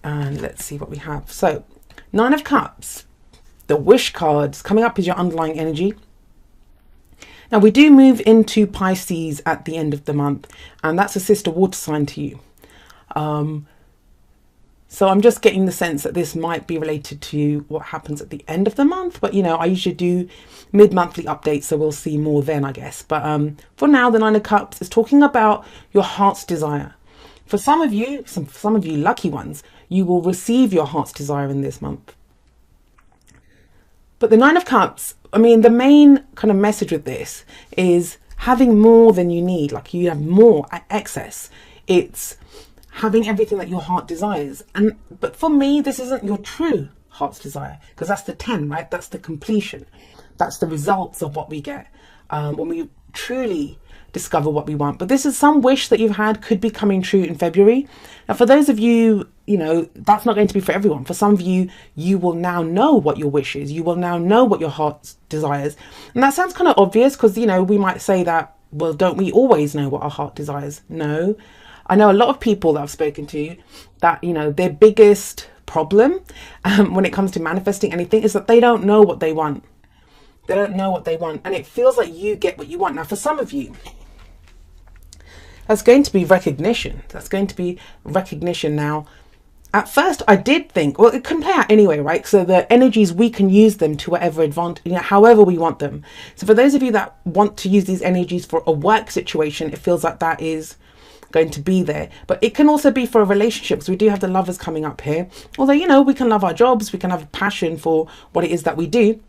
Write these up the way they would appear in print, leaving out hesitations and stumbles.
And let's see what we have. So, Nine of Cups, the wish cards coming up is your underlying energy. Now, we do move into Pisces at the end of the month, and that's a sister water sign to you. So I'm just getting the sense that this might be related to what happens at the end of the month. But, you know, I usually do mid-monthly updates, so we'll see more then, I guess. But for now, the Nine of Cups is talking about your heart's desire. For some of you, some of you lucky ones, you will receive your heart's desire in this month. But the Nine of Cups, I mean, the main kind of message with this is having more than you need. Like, you have more excess. It's having everything that your heart desires. But for me, this isn't your true heart's desire, because that's the 10, right? That's the completion. That's the results of what we get when we truly discover what we want. But this is some wish that you've had, could be coming true in February. Now, for those of you, you know, that's not going to be for everyone. For some of you, you will now know what your wish is. You will now know what your heart desires. And that sounds kind of obvious because, you know, we might say that, well, don't we always know what our heart desires? No. I know a lot of people that I've spoken to that, you know, their biggest problem when it comes to manifesting anything is that they don't know what they want. They don't know what they want. And it feels like you get what you want. Now, for some of you, that's going to be recognition. That's going to be recognition. Now, at first I did think, well, it can play out anyway, right? So the energies, we can use them to whatever advantage, you know, however we want them. So for those of you that want to use these energies for a work situation, it feels like that is going to be there. But it can also be for a relationship, because we do have the Lovers coming up here. Although, you know, we can love our jobs, we can have a passion for what it is that we do.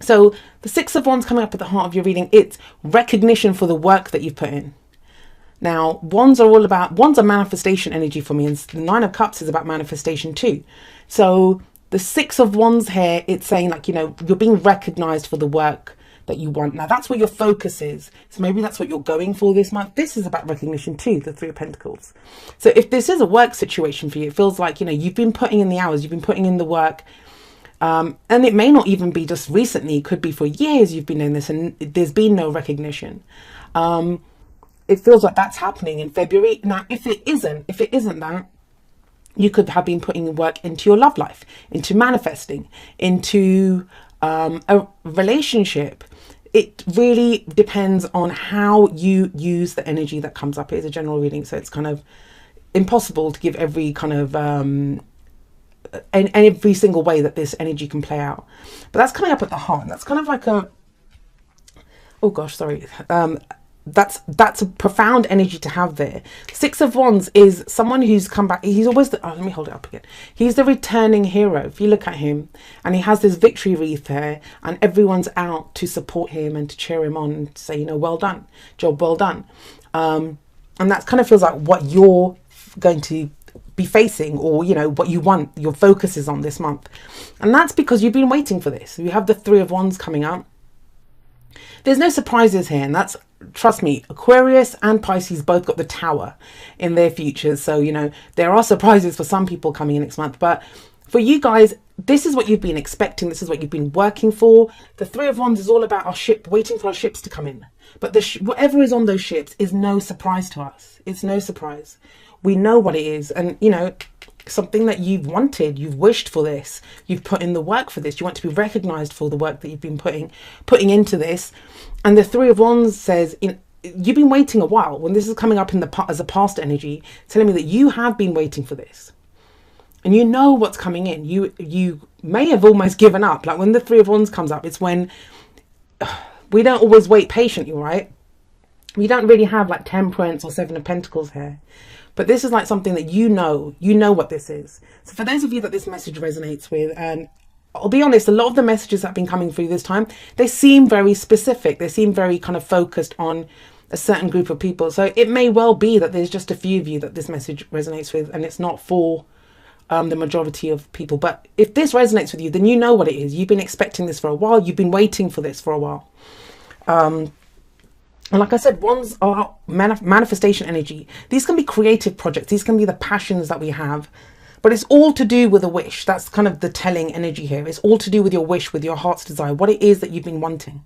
So the Six of Wands coming up at the heart of your reading, it's recognition for the work that you've put in. Now, wands are manifestation energy for me, and the Nine of Cups is about manifestation too. So the Six of Wands here, it's saying, like, you know, you're being recognized for the work that you want. Now, that's where your focus is. So maybe that's what you're going for this month. This is about recognition too, the Three of Pentacles. So if this is a work situation for you, it feels like, you know, you've been putting in the hours, you've been putting in the work. And it may not even be just recently. It could be for years you've been doing this and there's been no recognition. It feels like that's happening in February. Now, if it isn't that, you could have been putting work into your love life, into manifesting, into a relationship. It really depends on how you use the energy that comes up. It is a general reading, so it's kind of impossible to give every kind of every single way that this energy can play out. But that's coming up at the heart. That's kind of like a, oh gosh, sorry. That's a profound energy to have there. Six of Wands is someone who's come back. He's always the, oh, let me hold it up again. He's the returning hero. If you look at him, and he has this victory wreath there, and everyone's out to support him and to cheer him on and to say, you know, well done, job well done. And that kind of feels like what you're going to be facing, or, you know, what you want, your focus is on this month. And that's because you've been waiting for this. You have the Three of Wands coming up. There's no surprises here, and that's, trust me, Aquarius and Pisces both got the Tower in their futures. So, you know, there are surprises for some people coming in next month. But for you guys, this is what you've been expecting. This is what you've been working for. The Three of Wands is all about our ship, waiting for our ships to come in. But whatever is on those ships is no surprise to us. It's no surprise. We know what it is. And, you know, something that you've wanted, you've wished for this, you've put in the work for this, you want to be recognized for the work that you've been putting into this. And the Three of Wands says, you've been waiting a while. When this is coming up in as a past energy, telling me that you have been waiting for this, and you know what's coming in. You may have almost given up. Like when the Three of Wands comes up, it's when we don't always wait patiently, right? We don't really have like Temperance or Seven of Pentacles here. But this is like something that you know what this is. So for those of you that this message resonates with, and I'll be honest, a lot of the messages that have been coming through this time, they seem very specific. They seem very kind of focused on a certain group of people. So it may well be that there's just a few of you that this message resonates with, and it's not for the majority of people. But if this resonates with you, then you know what it is. You've been expecting this for a while. You've been waiting for this for a while. And like I said, wands are manifestation energy. These can be creative projects. These can be the passions that we have. But it's all to do with a wish. That's kind of the telling energy here. It's all to do with your wish, with your heart's desire, what it is that you've been wanting.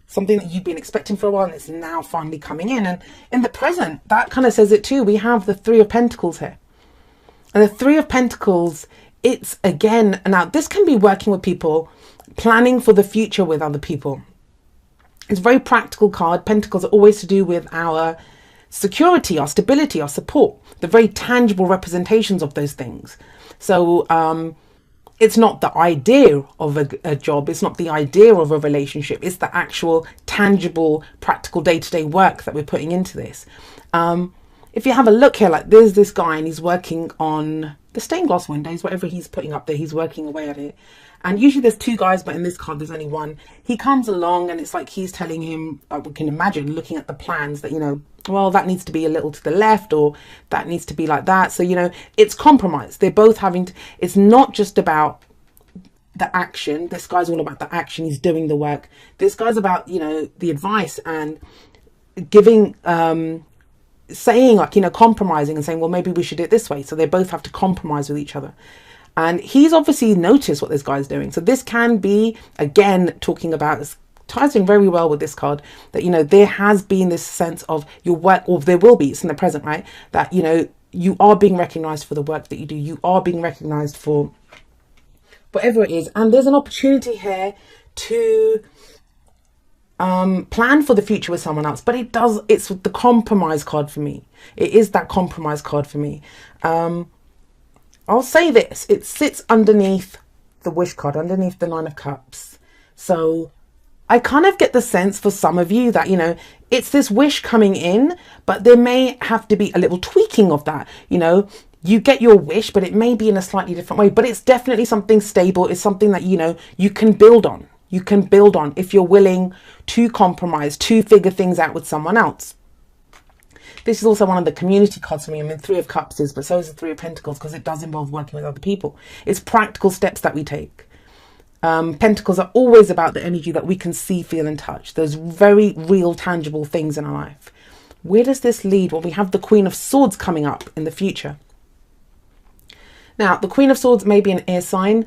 Something that you've been expecting for a while, and it's now finally coming in. And in the present, that kind of says it too. We have the Three of Pentacles here. And the Three of Pentacles, it's again, now this can be working with people, planning for the future with other people. It's a very practical card. Pentacles are always to do with our security, our stability, our support, the very tangible representations of those things. So it's not the idea of a job, it's not the idea of a relationship, it's the actual tangible, practical day-to-day work that we're putting into this. If you have a look here, like there's this guy and he's working on the stained glass windows, whatever he's putting up there, he's working away at it. And usually there's two guys, but in this card there's only one. He comes along and it's like he's telling him, we can imagine looking at the plans that, you know, well, that needs to be a little to the left, or that needs to be like that. So, you know, it's compromise. They're both having to, it's not just about the action. This guy's all about the action. He's doing the work. This guy's about, you know, the advice and giving, saying like, you know, compromising and saying, well, maybe we should do it this way. So they both have to compromise with each other. And he's obviously noticed what this guy's doing. So this can be, again, talking about, this ties in very well with this card, that, you know, there has been this sense of your work, or there will be, it's in the present, right? That, you know, you are being recognized for the work that you do. You are being recognized for whatever it is. And there's an opportunity here to plan for the future with someone else. But it's the compromise card for me. It is that compromise card for me. I'll say this, it sits underneath the wish card, underneath the Nine of Cups. So I kind of get the sense for some of you that, you know, it's this wish coming in, but there may have to be a little tweaking of that. You know, you get your wish, but it may be in a slightly different way, but it's definitely something stable. It's something that, you know, you can build on. You can build on if you're willing to compromise, to figure things out with someone else. This is also one of the community cards for me. I mean, Three of Cups is, but so is the Three of Pentacles, because it does involve working with other people. It's practical steps that we take. Pentacles are always about the energy that we can see, feel and touch. Those very real, tangible things in our life. Where does this lead? Well, we have the Queen of Swords coming up in the future. Now, the Queen of Swords may be an air sign,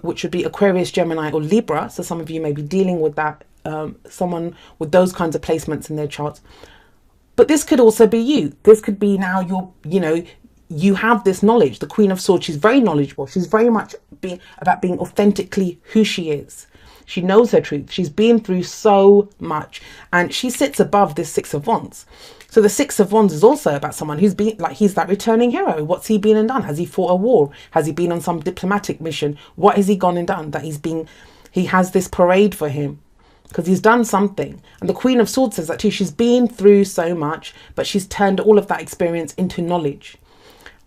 which would be Aquarius, Gemini or Libra. So some of you may be dealing with that, someone with those kinds of placements in their charts. But this could also be you. This could be now you know, you have this knowledge. The Queen of Swords, she's very knowledgeable. She's very much about being authentically who she is. She knows her truth. She's been through so much. And she sits above this Six of Wands. So the Six of Wands is also about someone who's been, like, he's that returning hero. What's he been and done? Has he fought a war? Has he been on some diplomatic mission? What has he gone and done that he has this parade for him? Because he's done something. And the Queen of Swords says that too. She's been through so much, but she's turned all of that experience into knowledge.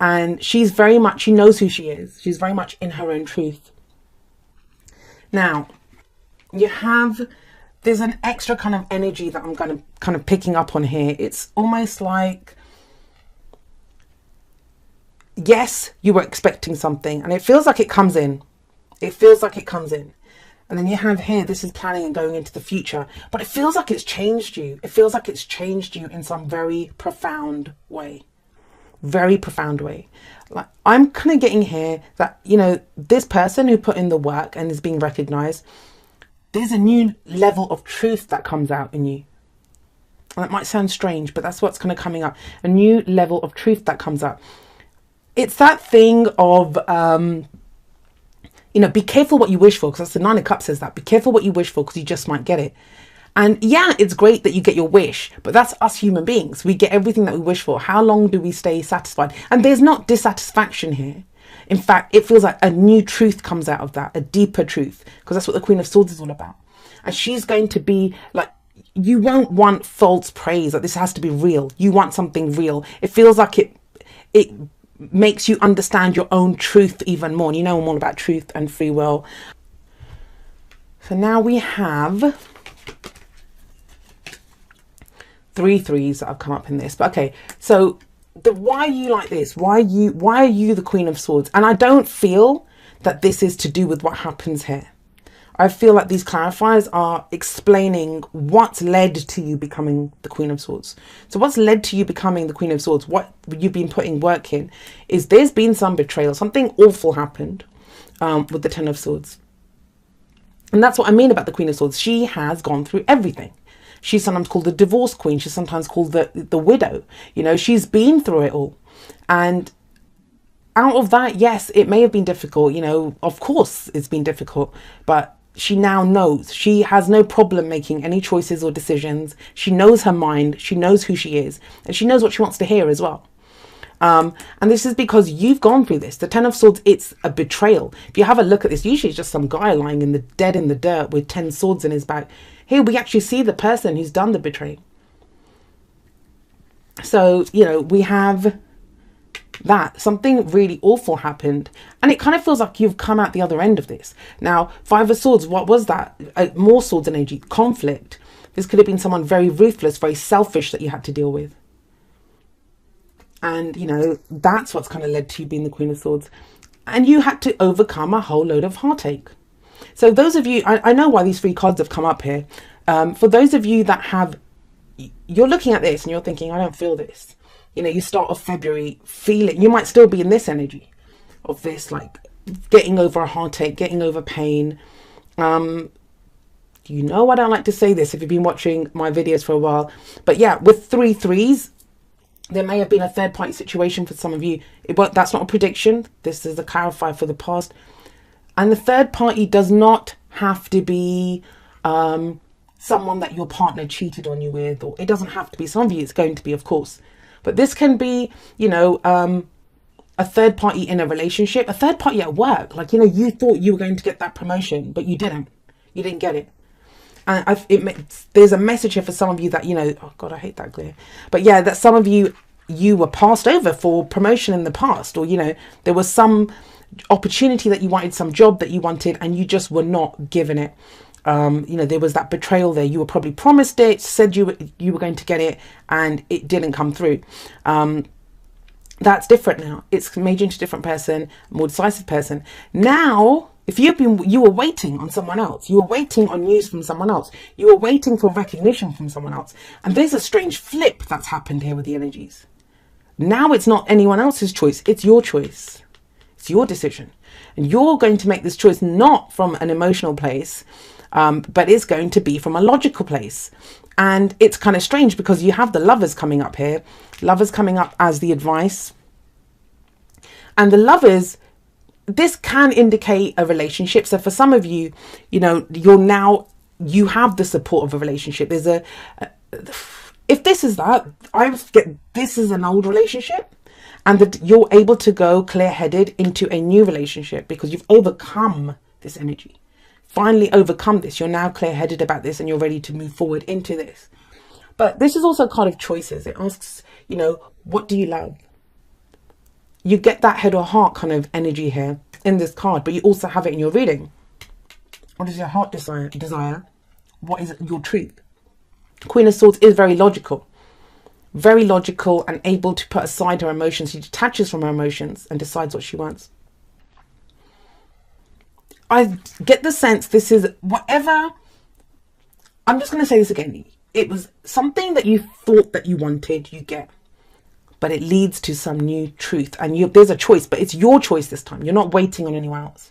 And she's very much, she knows who she is. She's very much in her own truth. Now, there's an extra kind of energy that I'm kind of picking up on here. It's almost like, yes, you were expecting something and it feels like it comes in. It feels like it comes in. And then you have here, this is planning and going into the future, but it feels like it's changed you. It feels like it's changed you in some very profound way. Very profound way. Like, I'm kind of getting here that, you know, this person who put in the work and is being recognized, there's a new level of truth that comes out in you. And that might sound strange, but that's what's kind of coming up. A new level of truth that comes up. It's that thing of, you know, be careful what you wish for, because that's the Nine of Cups says that. Be careful what you wish for, because you just might get it. And yeah, it's great that you get your wish, but that's us human beings. We get everything that we wish for. How long do we stay satisfied? And there's not dissatisfaction here. In fact, it feels like a new truth comes out of that, a deeper truth, because that's what the Queen of Swords is all about. And she's going to be like, you won't want false praise, like this has to be real. You want something real. It feels like it makes you understand your own truth even more. And you know I'm all about truth and free will. So now we have 3 threes that have come up in this. But okay, so why are you like this? Why are you the Queen of Swords? And I don't feel that this is to do with what happens here. I feel like these clarifiers are explaining what's led to you becoming the Queen of Swords. So what's led to you becoming the Queen of Swords, what you've been putting work in, is there's been some betrayal. Something awful happened with the Ten of Swords. And that's what I mean about the Queen of Swords. She has gone through everything. She's sometimes called the divorce queen. She's sometimes called the widow. You know, she's been through it all. And out of that, yes, it may have been difficult, you know, of course it's been difficult, but she now knows. She has no problem making any choices or decisions. She knows her mind, she knows who she is, and she knows what she wants to hear as well. And this is because you've gone through this. The Ten of Swords, it's a betrayal. If you have a look at this, usually it's just some guy lying in the dead in the dirt with 10 swords in his back. Here we actually see the person who's done the betrayal. So, you know, we have that something really awful happened, and it kind of feels like you've come out the other end of this. Now, Five of Swords, what was that? More swords energy, conflict. This could have been someone very ruthless, very selfish that you had to deal with. And, you know, that's what's kind of led to you being the Queen of Swords. And you had to overcome a whole load of heartache. So those of you, I know why these 3 cards have come up here. For those of you that have, you're looking at this and you're thinking, I don't feel this. You know, you start off February feeling, you might still be in this energy of this, like getting over a heartache, getting over pain. You know, I don't like to say this if you've been watching my videos for a while, but yeah, with 3 threes, there may have been a third party situation for some of you. That's not a prediction. This is a clarifier for the past. And the third party does not have to be someone that your partner cheated on you with, or it doesn't have to be. Some of you it's going to be, of course. But this can be, you know, a third party in a relationship, a third party at work. Like, you know, you thought you were going to get that promotion, but you didn't. You didn't get it. And there's a message here for some of you that, you know, oh God, I hate that glare. But yeah, that some of you were passed over for promotion in the past, or, you know, there was some opportunity that you wanted, some job that you wanted, and you just were not given it. You know, there was that betrayal there. You were probably promised it, said you were going to get it, and it didn't come through. That's different now. It's made you into a different person, more decisive person. Now, if you were waiting on someone else, you were waiting on news from someone else, you were waiting for recognition from someone else, and there's a strange flip that's happened here with the energies. Now it's not anyone else's choice, it's your choice. It's your decision. And you're going to make this choice not from an emotional place, but it's going to be from a logical place. And it's kind of strange because you have the Lovers coming up here. Lovers coming up as the advice. And the Lovers, this can indicate a relationship. So for some of you, you know, you have the support of a relationship. There's if this is that, this is an old relationship, and that you're able to go clear-headed into a new relationship because you've overcome this energy. Finally overcome this. You're now clear-headed about this and you're ready to move forward into this. But this is also a card of choices. It asks, you know, what do you love? You get that head or heart kind of energy here in this card, but you also have it in your reading. What is your heart desire? What is your truth? Queen of Swords is very logical and able to put aside her emotions. She detaches from her emotions and decides what she wants. I get the sense this is whatever. I'm just going to say this again. It was something that you thought that you wanted, you get. But it leads to some new truth. And there's a choice, but it's your choice this time. You're not waiting on anyone else.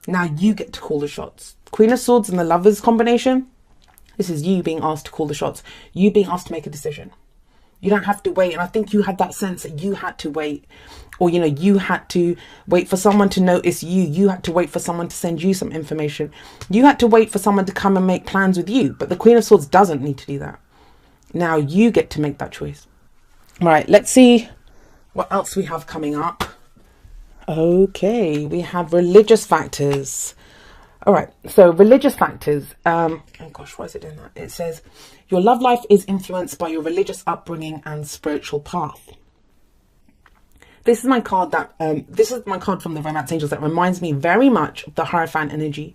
Now you get to call the shots. Queen of Swords and the Lovers combination. This is you being asked to call the shots. You being asked to make a decision. You don't have to wait. And I think you had that sense that you had to wait. Or, you know, you had to wait for someone to notice you. You had to wait for someone to send you some information. You had to wait for someone to come and make plans with you. But the Queen of Swords doesn't need to do that. Now you get to make that choice. Right, let's see what else we have coming up. Okay, we have religious factors. All right, so religious factors. Oh gosh, why is it doing that? It says, your love life is influenced by your religious upbringing and spiritual path. This is my card this is my card from the Romance Angels that reminds me very much of the Hierophant energy.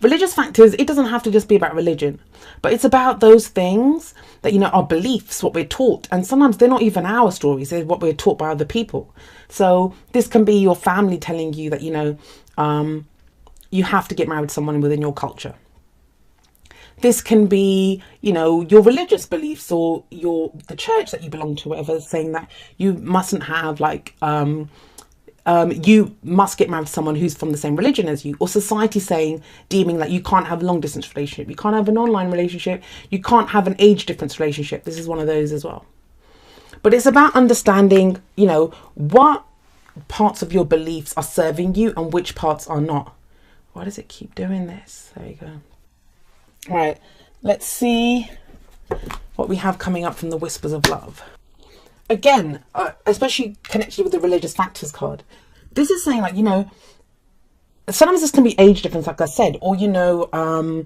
Religious factors, it doesn't have to just be about religion, but it's about those things that, you know, our beliefs, what we're taught. And sometimes they're not even our stories, they're what we're taught by other people. So this can be your family telling you that, you know, you have to get married to someone within your culture. This can be, you know, your religious beliefs or the church that you belong to, whatever, saying that you mustn't have like, you must get married to someone who's from the same religion as you, or society deeming that you can't have a long distance relationship, you can't have an online relationship, you can't have an age difference relationship. This is one of those as well. But it's about understanding, you know, what parts of your beliefs are serving you and which parts are not. Why does it keep doing this? There you go. All right, let's see what we have coming up from the Whispers of Love. Again, especially connected with the religious factors card. This is saying, like, you know, sometimes this can be age difference, like I said, or, you know,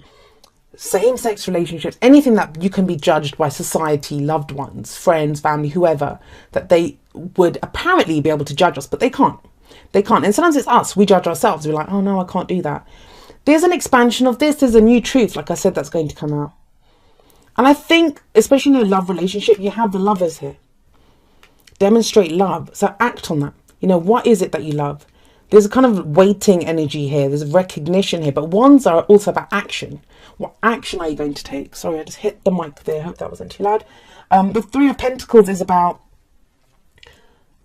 same-sex relationships, anything that you can be judged by society, loved ones, friends, family, whoever, that they would apparently be able to judge us, but they can't. They can't. And sometimes it's us. We judge ourselves. We're like, oh no, I can't do that. There's an expansion of this. There's a new truth, like I said, that's going to come out. And I think, especially in a love relationship, you have the lovers here. Demonstrate love. So act on that. You know, what is it that you love? There's a kind of waiting energy here. There's recognition here. But ones are also about action. What action are you going to take? Sorry, I just hit the mic there. I hope that wasn't too loud. The Three of Pentacles is about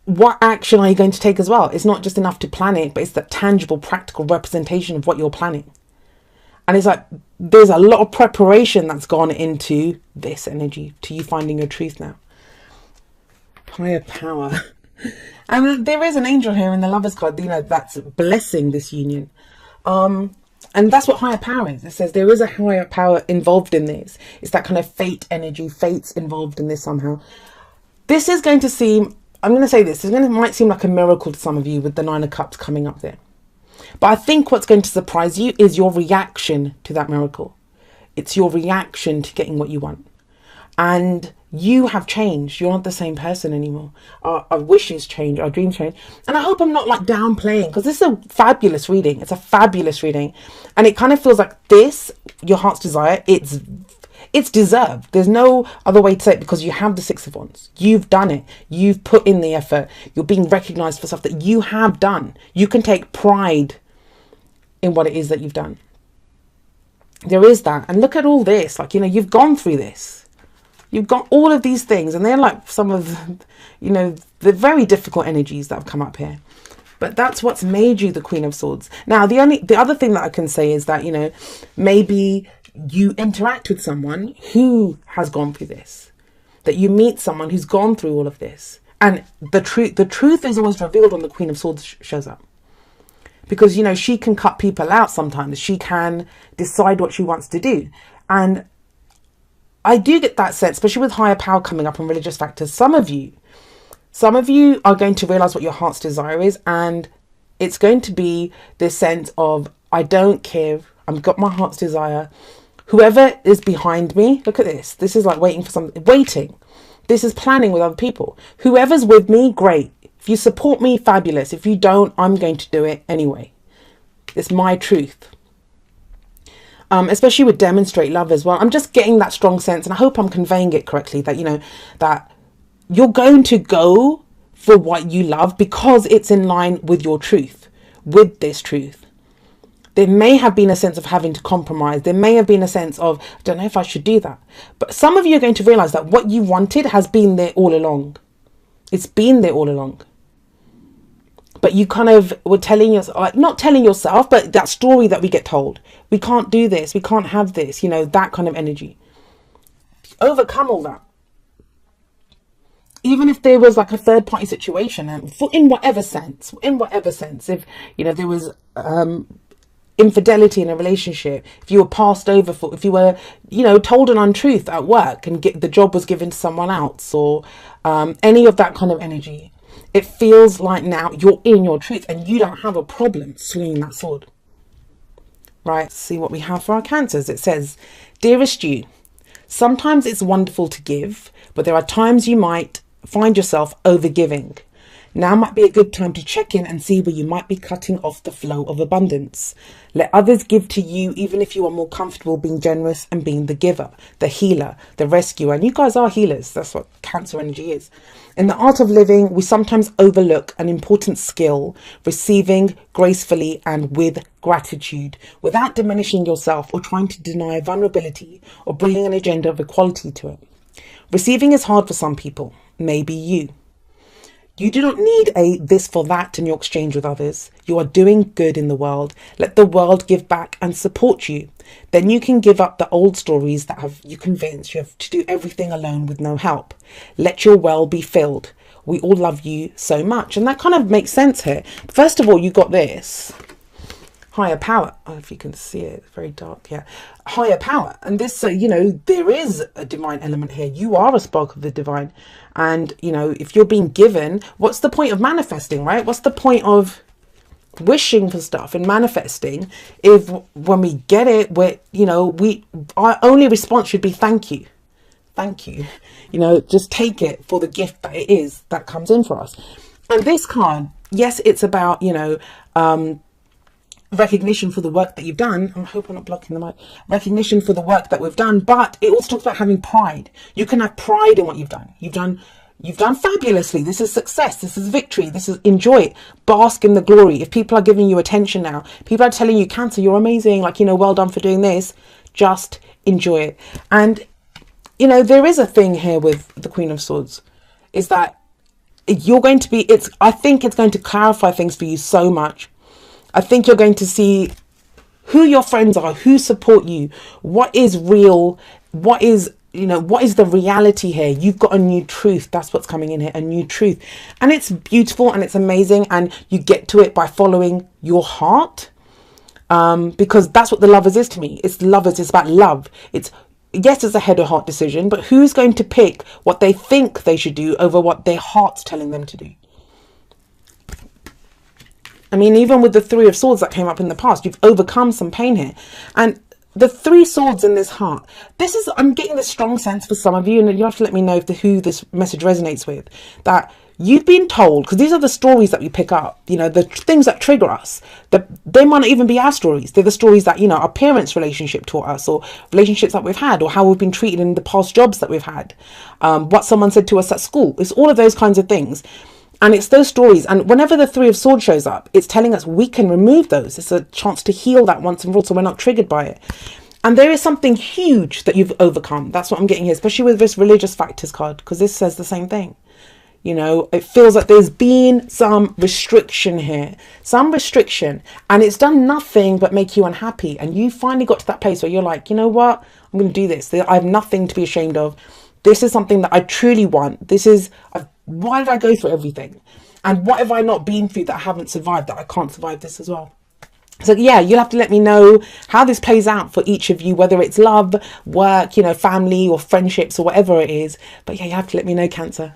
what action are you going to take as well. It's not just enough to plan it, but it's the tangible, practical representation of what you're planning. And it's like there's a lot of preparation that's gone into this energy, to you finding your truth now. Higher power. And there is an angel here in the Lovers card, you know, that's blessing this union. And that's what higher power is. It says there is a higher power involved in this. It's that kind of fate energy. Fate's involved in this somehow. This is going to seem, I'm going to say this, it might seem like a miracle to some of you with the Nine of Cups coming up there. But I think what's going to surprise you is your reaction to that miracle. It's your reaction to getting what you want. And you have changed. You're not the same person anymore. Our wishes change, our dreams change. And I hope I'm not like downplaying, because this is a fabulous reading. It's a fabulous reading. And it kind of feels like this, your heart's desire, it's deserved. There's no other way to say it, because you have the Six of Wands. You've done it. You've put in the effort. You're being recognized for stuff that you have done. You can take pride in what it is that you've done. There is that. And look at all this. Like, you know, you've gone through this. You've got all of these things, and they're like some of, you know, the very difficult energies that have come up here. But that's what's made you the Queen of Swords. Now, the other thing that I can say is that, you know, maybe you interact with someone who has gone through this, that you meet someone who's gone through all of this, and the truth is always revealed when the Queen of Swords shows up. Because, you know, she can cut people out sometimes. She can decide what she wants to do. And I do get that sense, especially with higher power coming up and religious factors. Some of you are going to realize what your heart's desire is. And it's going to be this sense of, I don't care. I've got my heart's desire. Whoever is behind me, look at this. This is like waiting for something, waiting. This is planning with other people. Whoever's with me, great. If you support me, fabulous. If you don't, I'm going to do it anyway. It's my truth. Especially with demonstrate love as well. I'm just getting that strong sense, and I hope I'm conveying it correctly, that, you know, that you're going to go for what you love because it's in line with your truth, with this truth. There may have been a sense of having to compromise. There may have been a sense of, I don't know if I should do that. But some of you are going to realize that what you wanted has been there all along. It's been there all along. But you kind of were telling yourself, like, not telling yourself, but that story that we get told. We can't do this. We can't have this. You know, that kind of energy. Overcome all that. Even if there was like a third party situation, and in whatever sense, if, you know, there was infidelity in a relationship, if you were passed over for, if you were, you know, told an untruth at work and the job was given to someone else, or any of that kind of energy. It feels like now you're in your truth and you don't have a problem swinging that sword. Right, let's see what we have for our Cancers. It says, dearest you, sometimes it's wonderful to give, but there are times you might find yourself overgiving. Now might be a good time to check in and see where you might be cutting off the flow of abundance. Let others give to you, even if you are more comfortable being generous and being the giver, the healer, the rescuer. And you guys are healers. That's what Cancer energy is. In the art of living, we sometimes overlook an important skill, receiving gracefully and with gratitude, without diminishing yourself or trying to deny vulnerability or bringing an agenda of equality to it. Receiving is hard for some people, maybe you. You do not need a this for that in your exchange with others. You are doing good in the world. Let the world give back and support you. Then you can give up the old stories that have you convinced you have to do everything alone with no help. Let your well be filled. we all love you so much. And that kind of makes sense here. First of all, you got this higher power. Oh, if you can see it, it's very dark. Yeah, higher power. And this, you know, there is a divine element here. You are a spark of the divine. And, you know, if you're being given, what's the point of manifesting, right? What's the point of wishing for stuff and manifesting if when we get it, we're, you know, our only response should be thank you. Thank you. You know, just take it for the gift that it is that comes in for us. And this card, yes, it's about, you know, recognition for the work that you've done. I hope I'm not blocking the mic. Recognition for the work that we've done, but it also talks about having pride. You can have pride in what you've done. You've done fabulously. This is success. This is victory. This is enjoy it. Bask in the glory. If people are giving you attention now, people are telling you, Cancer, you're amazing. Like, you know, well done for doing this. Just enjoy it. And, you know, there is a thing here with the Queen of Swords, is that you're going to be, I think it's going to clarify things for you so much. I think you're going to see who your friends are, who support you, what is real, what is, you know, what is the reality here. You've got a new truth. That's what's coming in here, a new truth. And it's beautiful and it's amazing. And you get to it by following your heart, because that's what the Lovers is to me. It's Lovers. It's about love. Yes, it's a head or heart decision, but who's going to pick what they think they should do over what their heart's telling them to do? I mean, even with the Three of Swords that came up in the past, you've overcome some pain here. And the Three Swords in this heart, I'm getting this strong sense for some of you, and you have to let me know who this message resonates with, that you've been told, because these are the stories that we pick up, you know, the things that trigger us, they might not even be our stories. They're the stories that, you know, our parents' relationship taught us, or relationships that we've had, or how we've been treated in the past jobs that we've had, what someone said to us at school. It's all of those kinds of things. And it's those stories. And whenever the Three of Swords shows up, it's telling us we can remove those. It's a chance to heal that once and for all, so we're not triggered by it. And there is something huge that you've overcome. That's what I'm getting here, especially with this religious factors card, because this says the same thing. You know, it feels like there's been some restriction here, some restriction, and it's done nothing but make you unhappy. And you finally got to that place where you're like, you know what? I'm going to do this. I have nothing to be ashamed of. This is something that I truly want. Why did I go through everything? And what have I not been through that I haven't survived, that I can't survive this as well? So yeah, you'll have to let me know how this plays out for each of you, whether it's love, work, you know, family or friendships or whatever it is. But yeah, you have to let me know, Cancer.